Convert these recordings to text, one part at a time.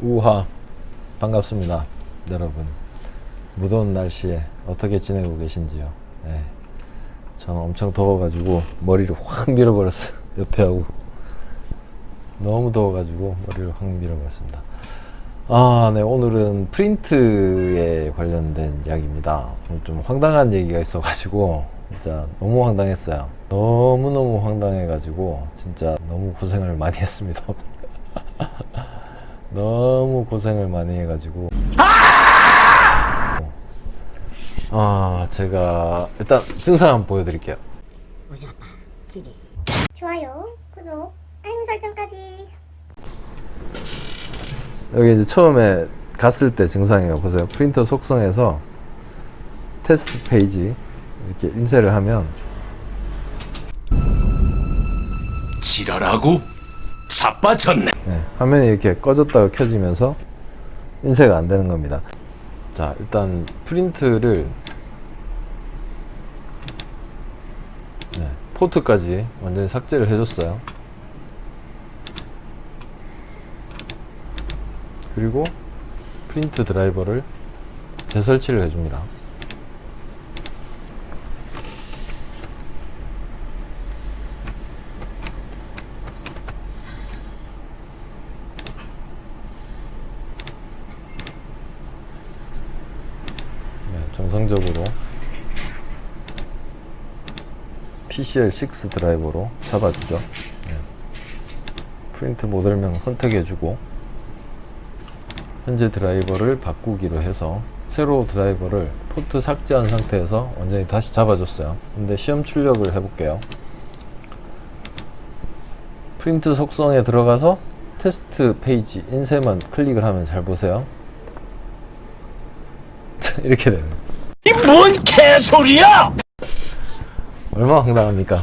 우하, 반갑습니다 여러분. 무더운 날씨에 어떻게 지내고 계신지요? 네, 저는 엄청 더워가지고 머리를 확 밀어버렸어요. 옆에 하고 너무 더워가지고 머리를 확 밀어버렸습니다. 네, 오늘은 프린트에 관련된 이야기입니다. 좀 황당한 얘기가 있어가지고 진짜 너무 황당했어요. 너무너무 황당해가지고 진짜 너무 고생을 많이 했습니다. 너무 고생을 많이 해가지고 제가 일단 증상 한번 보여드릴게요. 우주 아빠 TV 좋아요, 구독, 알림 설정까지. 여기 이제 처음에 갔을 때 증상이에요. 보세요. 프린터 속성에서 테스트 페이지 이렇게 인쇄를 하면 지랄하고 자빠졌네. 네, 화면이 이렇게 꺼졌다가 켜지면서 인쇄가 안 되는 겁니다. 자, 일단 프린트를 포트까지 완전히 삭제를 해줬어요. 그리고 프린트 드라이버를 재설치를 해줍니다. 정상적으로 PCL6 드라이버로 잡아주죠. 프린트 모델명 선택해주고 현재 드라이버를 바꾸기로 해서 새로 드라이버를 포트 삭제한 상태에서 완전히 다시 잡아줬어요. 근데 시험 출력을 해볼게요. 프린트 속성에 들어가서 테스트 페이지 인쇄만 클릭을 하면 잘 보세요. 이렇게 되는 거예요. 이 뭔 개소리야! 얼마나 황당합니까?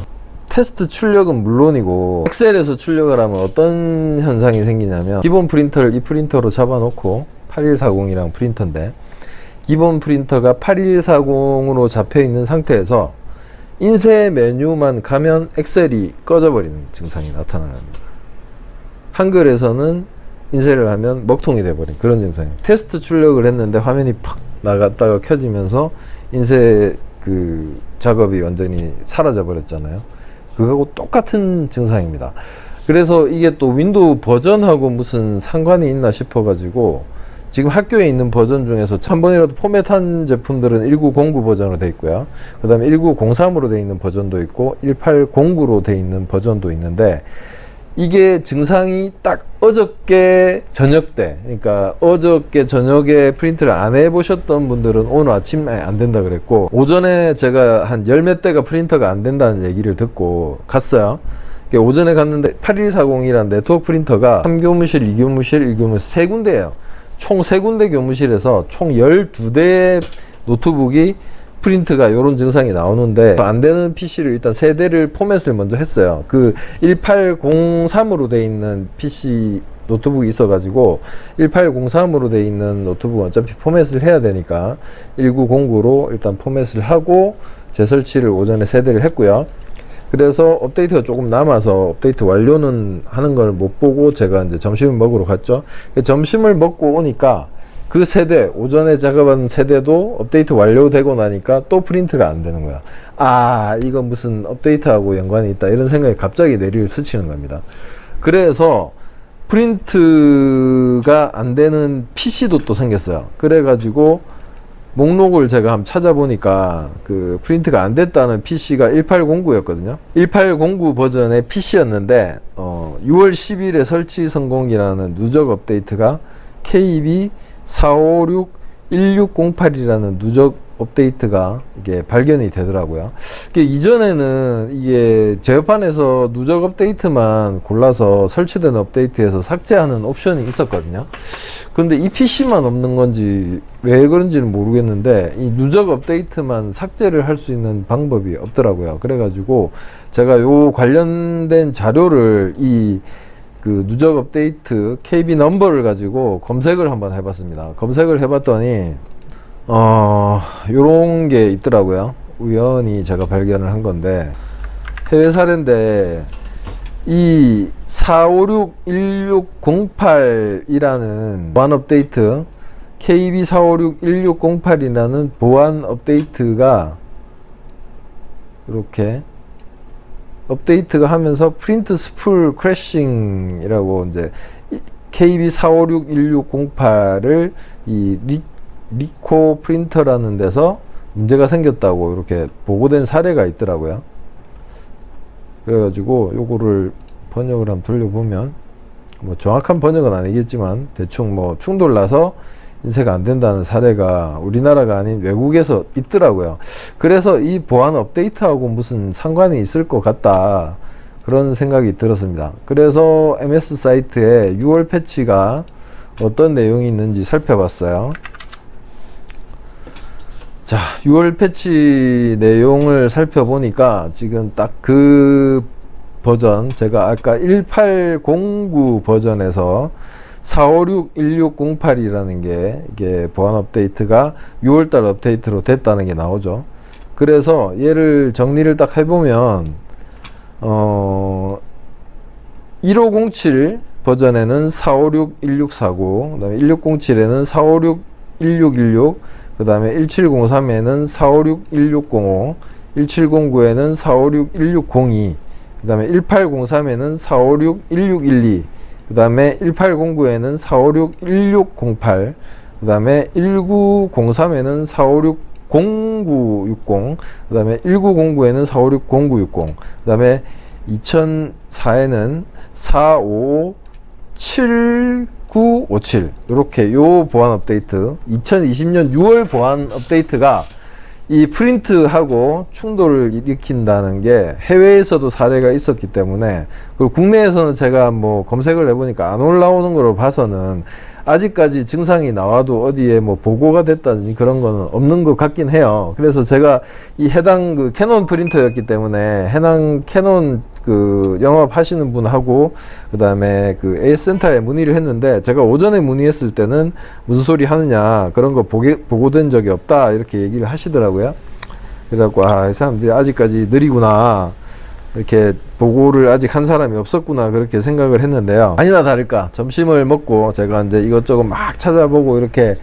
테스트 출력은 물론이고 엑셀에서 출력을 하면 어떤 현상이 생기냐면 기본 프린터를 이 프린터로 잡아놓고 8140이랑 프린터인데 기본 프린터가 8140으로 잡혀있는 상태에서 인쇄 메뉴만 가면 엑셀이 꺼져버리는 증상이 나타납니다. 한글에서는 인쇄를 하면 먹통이 돼버린 그런 증상이에요. 테스트 출력을 했는데 화면이 팍 나갔다가 켜지면서 인쇄 작업이 완전히 사라져 버렸잖아요. 그거하고 똑같은 증상입니다. 그래서 이게 또 윈도우 버전하고 무슨 상관이 있나 싶어 가지고 지금 학교에 있는 버전 중에서 한 번이라도 포맷한 제품들은 1909 버전으로 되어 있고요. 그 다음에 1903으로 되어 있는 버전도 있고 1809로 되어 있는 버전도 있는데 이게 증상이 딱 어저께 저녁 때, 그러니까 어저께 저녁에 프린트를 안 해보셨던 분들은 오늘 아침에 안 된다 그랬고, 오전에 제가 한 열 몇 대가 프린터가 안 된다는 얘기를 듣고 갔어요. 오전에 갔는데 8140이라는 네트워크 프린터가 3교무실, 2교무실, 1교무실 세 군데예요. 총 세 군데 교무실에서 총 12대 노트북이 프린트가 이런 증상이 나오는데 안 되는 PC를 일단 세 대를 포맷을 먼저 했어요. 그 1803으로 돼 있는 PC 노트북이 있어 가지고 1803으로 돼 있는 노트북은 어차피 포맷을 해야 되니까 1909로 일단 포맷을 하고 재설치를 오전에 세 대를 했고요. 그래서 업데이트가 조금 남아서 업데이트 완료는 하는 걸 못 보고 제가 이제 점심을 먹으러 갔죠. 점심을 먹고 오니까 그 세대, 오전에 작업한 세대도 업데이트 완료되고 나니까 또 프린트가 안 되는 거야. 이거 무슨 업데이트하고 연관이 있다 이런 생각이 갑자기 뇌리를 스치는 겁니다. 그래서 프린트가 안 되는 PC도 또 생겼어요. 그래가지고 목록을 제가 한번 찾아보니까 그 프린트가 안 됐다는 PC가 1809였거든요. 1809 버전의 PC였는데 6월 10일에 설치 성공이라는 누적 업데이트가 KB 456-1608이라는 누적 업데이트가 이게 발견이 되더라고요. 이전에는 이게 제어판에서 누적 업데이트만 골라서 설치된 업데이트에서 삭제하는 옵션이 있었거든요. 근데 이 PC만 없는 건지 왜 그런지는 모르겠는데 이 누적 업데이트만 삭제를 할 수 있는 방법이 없더라고요. 그래가지고 제가 요 관련된 자료를 그 누적 업데이트 KB 넘버를 가지고 검색을 한번 해봤습니다. 검색을 해봤더니 요런 게 있더라고요. 우연히 제가 발견을 한 건데 해외 사례인데 이 4561608이라는 보안 업데이트, KB4561608이라는 보안 업데이트가 이렇게 업데이트가 하면서 프린트 스풀 크래싱이라고 이제 KB4561608을 이 리코 프린터라는 데서 문제가 생겼다고 이렇게 보고된 사례가 있더라고요. 그래가지고 요거를 번역을 한번 돌려보면, 뭐 정확한 번역은 아니겠지만 대충 뭐 충돌 나서 인쇄가 안 된다는 사례가 우리나라가 아닌 외국에서 있더라고요. 그래서 이 보안 업데이트하고 무슨 상관이 있을 것 같다, 그런 생각이 들었습니다. 그래서 MS 사이트에 6월 패치가 어떤 내용이 있는지 살펴봤어요. 자, 6월 패치 내용을 살펴보니까 지금 딱 그 버전, 제가 아까 1809 버전에서 4561608이라는 게 이게 보안 업데이트가 6월달 업데이트로 됐다는 게 나오죠. 그래서 얘를 정리를 딱 해보면 1507 버전에는 4561649, 그 다음에 1607에는 4561616, 그 다음에 1703에는 4561605, 1709에는 4561602, 그 다음에 1803에는 4561612, 그 다음에 1809에는 4561608, 그 다음에 1903에는 4560960, 그 다음에 1909에는 4560960, 그 다음에 2004에는 45797 이렇게 요 보안 업데이트, 2020년 6월 보안 업데이트가 이 프린트하고 충돌을 일으킨다는 게 해외에서도 사례가 있었기 때문에, 그리고 국내에서는 제가 뭐 검색을 해보니까 안 올라오는 걸로 봐서는 아직까지 증상이 나와도 어디에 뭐 보고가 됐다든지 그런 거는 없는 것 같긴 해요. 그래서 제가 이 해당 그 캐논 프린터였기 때문에 해당 캐논 그 영업하시는 분하고 그 다음에 그 AS센터에 문의를 했는데, 제가 오전에 문의했을 때는 무슨 소리 하느냐, 그런 거 보고된 적이 없다, 이렇게 얘기를 하시더라고요. 그래갖고 이 사람들이 아직까지 느리구나, 이렇게 보고를 아직 한 사람이 없었구나, 그렇게 생각을 했는데요. 아니나 다를까 점심을 먹고 제가 이제 이것저것 막 찾아보고 이렇게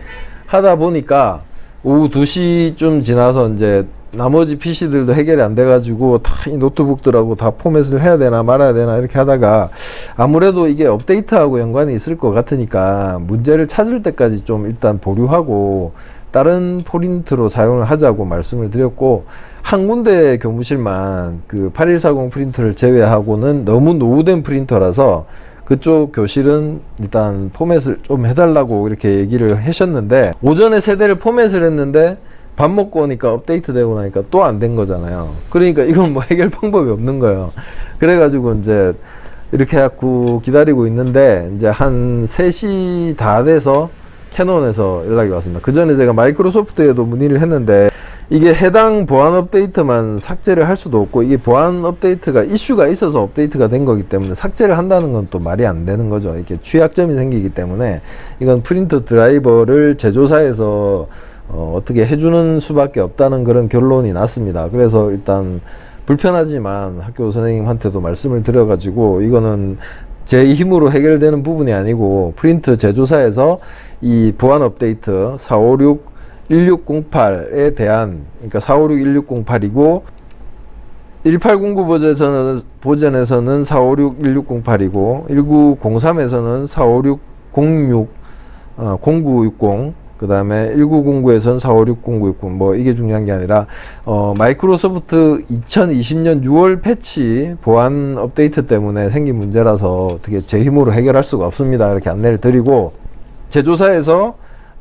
하다 보니까 오후 2시쯤 지나서 이제 나머지 PC들도 해결이 안 돼가지고 다 이 노트북들하고 다 포맷을 해야 되나 말아야 되나 이렇게 하다가, 아무래도 이게 업데이트하고 연관이 있을 것 같으니까 문제를 찾을 때까지 좀 일단 보류하고 다른 프린트로 사용을 하자고 말씀을 드렸고, 한 군데 교무실만 그 8140 프린터를 제외하고는 너무 노후된 프린터라서 그쪽 교실은 일단 포맷을 좀 해달라고 이렇게 얘기를 하셨는데, 오전에 세대를 포맷을 했는데 밥 먹고 오니까 업데이트 되고 나니까 또 안 된 거잖아요. 그러니까 이건 뭐 해결 방법이 없는 거예요. 그래가지고 이제 이렇게 해갖고 기다리고 있는데, 이제 한 3시 다 돼서 캐논에서 연락이 왔습니다. 그 전에 제가 마이크로소프트에도 문의를 했는데, 이게 해당 보안 업데이트만 삭제를 할 수도 없고, 이게 보안 업데이트가 이슈가 있어서 업데이트가 된 거기 때문에 삭제를 한다는 건 또 말이 안 되는 거죠. 이렇게 취약점이 생기기 때문에 이건 프린터 드라이버를 제조사에서 어떻게 해주는 수밖에 없다는 그런 결론이 났습니다. 그래서 일단 불편하지만 학교 선생님한테도 말씀을 드려가지고, 이거는 제 힘으로 해결되는 부분이 아니고 프린트 제조사에서 이 보안 업데이트 4561608에 대한, 그러니까 4561608이고 1809 버전에서는 4561608이고 1903에서는 45606 0960, 그 다음에 1909에서는 4560960, 뭐 이게 중요한 게 아니라 마이크로소프트 2020년 6월 패치 보안 업데이트 때문에 생긴 문제라서 어떻게 제 힘으로 해결할 수가 없습니다, 이렇게 안내를 드리고, 제조사에서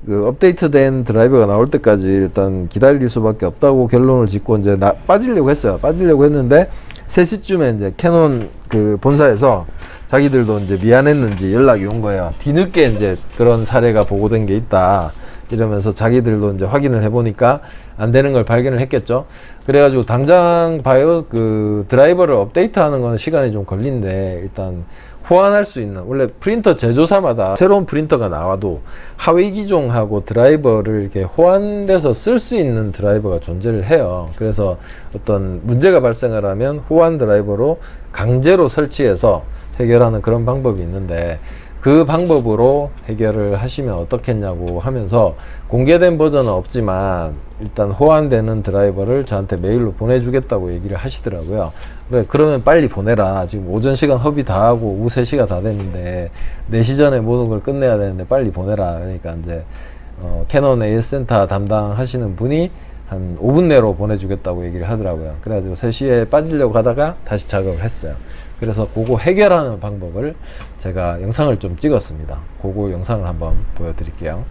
그 업데이트된 드라이버가 나올 때까지 일단 기다릴 수밖에 없다고 결론을 짓고 이제 빠지려고 했어요. 빠지려고 했는데 3시쯤에 이제 캐논 그 본사에서 자기들도 이제 미안했는지 연락이 온 거예요. 뒤늦게 이제 그런 사례가 보고된 게 있다 이러면서 자기들도 이제 확인을 해보니까 안 되는 걸 발견을 했겠죠. 그래가지고 당장 그 드라이버를 업데이트하는 건 시간이 좀 걸린데, 일단 호환할 수 있는, 원래 프린터 제조사마다 새로운 프린터가 나와도 하위 기종하고 드라이버를 이렇게 호환돼서 쓸 수 있는 드라이버가 존재를 해요. 그래서 어떤 문제가 발생을 하면 호환 드라이버로 강제로 설치해서 해결하는 그런 방법이 있는데, 그 방법으로 해결을 하시면 어떻겠냐고 하면서 공개된 버전은 없지만 일단 호환되는 드라이버를 저한테 메일로 보내주겠다고 얘기를 하시더라고요. 그래, 그러면 빨리 보내라. 지금 오전 시간 허비 다 하고 오후 3시가 다 됐는데 4시 전에 모든 걸 끝내야 되는데 빨리 보내라. 그러니까 이제 캐논 AS 센터 담당하시는 분이 한 5분 내로 보내주겠다고 얘기를 하더라고요. 그래가지고 3시에 빠지려고 하다가 다시 작업을 했어요. 그래서 그거 해결하는 방법을 제가 영상을 좀 찍었습니다. 그거 영상을 한번 보여드릴게요.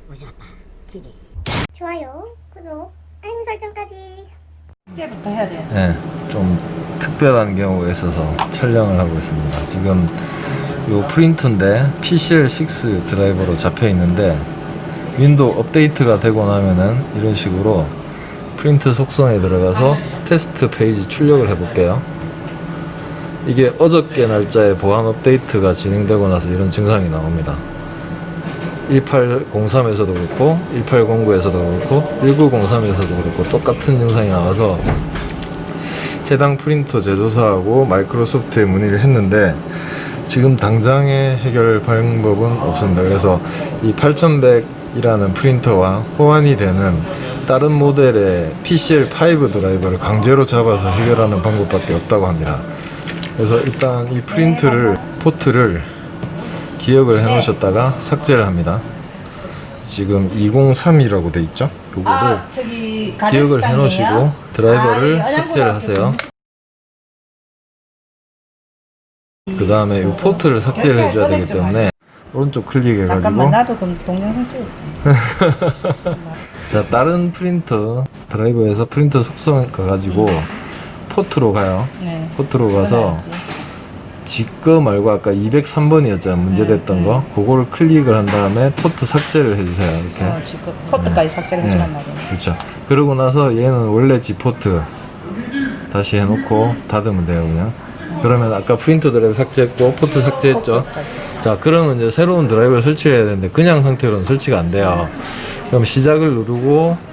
우주 아빠 집에. 좋아요, 구독, 알림 설정까지. 이제부터 해야 돼. 네, 좀 특별한 경우가 있어서 촬영을 하고 있습니다. 지금 요 프린터인데 PCL6 드라이버로 잡혀 있는데 윈도우 업데이트가 되고 나면은 이런 식으로 프린트 속성에 들어가서 테스트 페이지 출력을 해볼게요. 이게 어저께 날짜에 보안 업데이트가 진행되고 나서 이런 증상이 나옵니다. 1803에서도 그렇고 1809에서도 그렇고 1903에서도 그렇고 똑같은 증상이 나와서 해당 프린터 제조사하고 마이크로소프트에 문의를 했는데 지금 당장의 해결 방법은 없습니다. 그래서 이 8100이라는 프린터와 호환이 되는 다른 모델의 PCL5 드라이버를 강제로 잡아서 해결하는 방법밖에 없다고 합니다. 그래서 일단 이 프린트를, 포트를 기억을 해 놓으셨다가 삭제를 합니다. 지금 203이라고 돼 있죠? 요거를 저기 기억을 해 놓으시고 드라이버를 삭제를 하세요. 그 다음에 이 포트를 삭제를 해줘야 되기 때문에 오른쪽 클릭해가지고 잠깐만 나도 그럼 동영상 찍을게. 자, 다른 프린터 드라이버에서 프린터 속성 가가지고 포트로 가요. 네. 포트로 가서 지거 말고 아까 203번이었잖아 문제됐던 거, 그거를 클릭을 한 다음에 포트 삭제를 해주세요. 이렇게 지금 포트까지 삭제를 해주란 말이에요. 그렇죠. 그러고 나서 얘는 원래 G 포트 다시 해놓고 닫으면 돼요. 그냥 그러면 아까 프린터 드라이버 삭제했고 포트 삭제했죠. 자, 그러면 이제 새로운 드라이버를 설치해야 되는데 그냥 상태로는 설치가 안 돼요. 그럼 시작을 누르고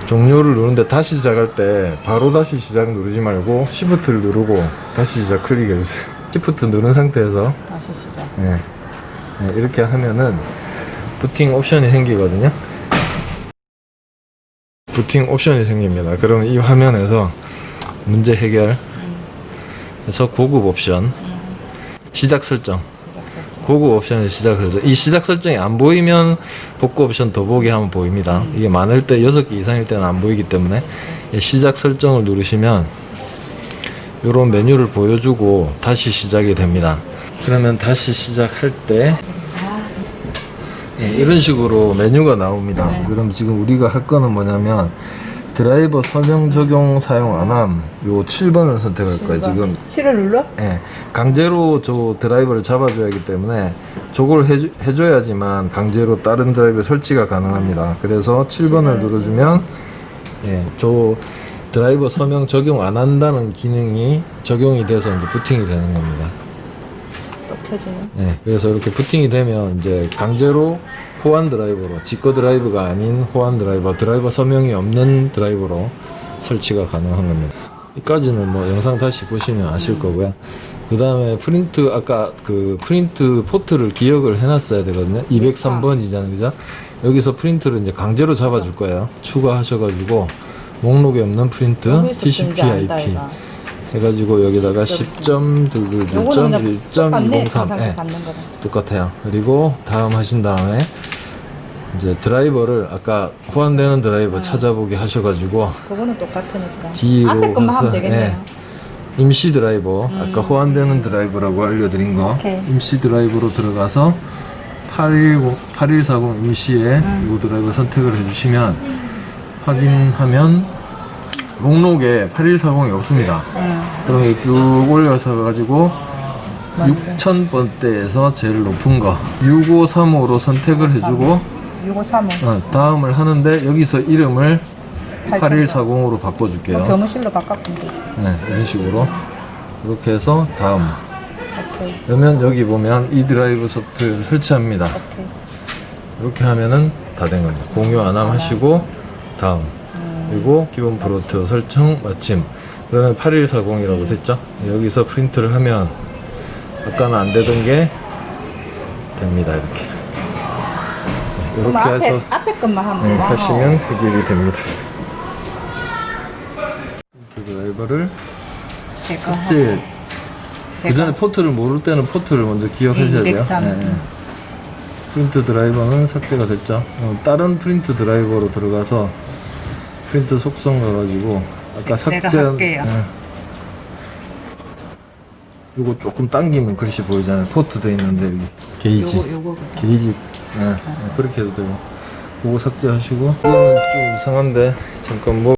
종료를 누르는데 다시 시작할 때 바로 다시 시작 누르지 말고 시프트를 누르고 다시 시작 클릭해 주세요. 시프트 누른 상태에서 다시 시작. 네, 이렇게 하면은 부팅 옵션이 생기거든요. 부팅 옵션이 생깁니다. 그러면 이 화면에서 문제 해결, 그래서 고급 옵션, 시작 설정, 고급 옵션의 시작 설정. 이 시작 설정이 안 보이면 복구 옵션 더보기 하면 보입니다. 이게 많을 때 6개 이상일 때는 안 보이기 때문에 이 시작 설정을 누르시면 이런 메뉴를 보여주고 다시 시작이 됩니다. 그러면 다시 시작할 때 이런 식으로 메뉴가 나옵니다. 그럼 지금 우리가 할 거는 뭐냐면 드라이버 설명 적용 사용 안함 요 7번을 선택할 거예요. 지금 7을 눌러? 예, 강제로 저 드라이버를 잡아줘야 하기 때문에 저걸 해줘야지만 강제로 다른 드라이버 설치가 가능합니다. 그래서 7번을 눌러주면 저 드라이버 서명 적용 안 한다는 기능이 적용이 돼서 이제 부팅이 되는 겁니다. 또 켜지네. 네, 그래서 이렇게 부팅이 되면 이제 강제로 호환 드라이버로, 지거 드라이버가 아닌 호환 드라이버 서명이 없는 드라이버로 설치가 가능한 겁니다. 여기까지는 뭐 영상 다시 보시면 아실 거고요. 그 다음에 프린트, 아까 그 프린트 포트를 기억을 해놨어야 되거든요. 203번이잖아요, 그죠? 여기서 프린트를 이제 강제로 잡아줄 거예요. 추가하셔가지고 목록에 없는 프린트 TCP/IP 해가지고 여기다가 10.11.1.203 똑같아요. 그리고 다음 하신 다음에 이제 드라이버를 아까 호환되는 드라이버 찾아보게 하셔가지고 그거는 똑같으니까 뒤로 앞에 것만 하면 가서, 되겠네요. 임시 드라이버 아까 호환되는 드라이버라고 알려드린 거 오케이. 임시 드라이버로 들어가서 8140 임시에 이 드라이버 선택을 해주시면 확인하면 목록에 8140이 없습니다. 그럼 쭉 올려서 가지고 6000번대에서 제일 높은 거 6535로 선택을 해주고 6535 다음을 하는데 여기서 이름을 8140으로 바꿔줄게요. 교무실로 바꿔보면 되지. 네, 이런 식으로 이렇게 해서 다음 오케이. 그러면 여기 보면 이 드라이브 소프트를 설치합니다. 오케이. 이렇게 하면은 다 된 겁니다. 공유 안함 하시고 다음 그리고 기본 브루트 설정 마침. 그러면 8140이라고 됐죠? 여기서 프린트를 하면 아까는 안 되던 게 됩니다. 이렇게 그럼 이렇게 해서 앞에 것만 하면 하시면 해결이 됩니다. 프린트 드라이버를 삭제. 그 전에 포트를 모를 때는 포트를 먼저 기억하셔야 돼요. 203. 프린트 드라이버는 삭제가 됐죠. 다른 프린트 드라이버로 들어가서 프린트 속성 가가지고 아까 내가 삭제한 할게요. 요거 조금 당기면 글씨 보이잖아요. 포트 돼 있는데 여기 게이지 요거 게이지 그렇게 해도 되고 그거 삭제하시고 이거는 좀 이상한데 잠깐 뭐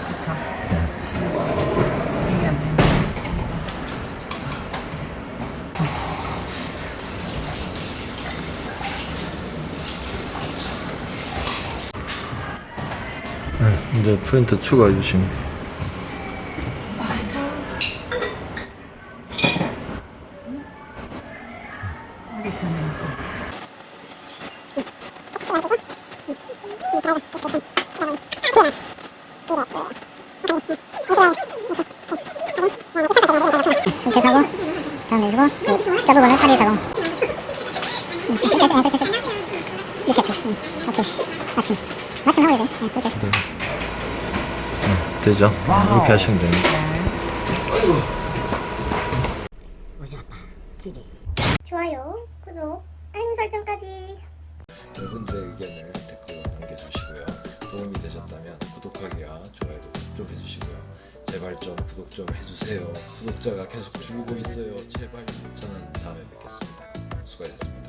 그쵸. 이게 안 되면 이제 프린트 추가해 주시면 돼요. 여기 있으면서 이렇게 하고 다음 내주고 그 숫자 부분을 8140 이렇게 오케이 마침 하고 이래 그렇게 되죠? 이렇게 하시면 됩니다. 좋아요 구독 알림 설정까지 여러분들의 의견을 댓글로 남겨주시고요. 도움이 되셨다면 구독하기와 좋아요도 꼭 좀 해주시고요. 제발 좀 구독 좀 해주세요. 구독자가 계속 줄고 있어요. 제발. 저는 다음에 뵙겠습니다. 수고하셨습니다.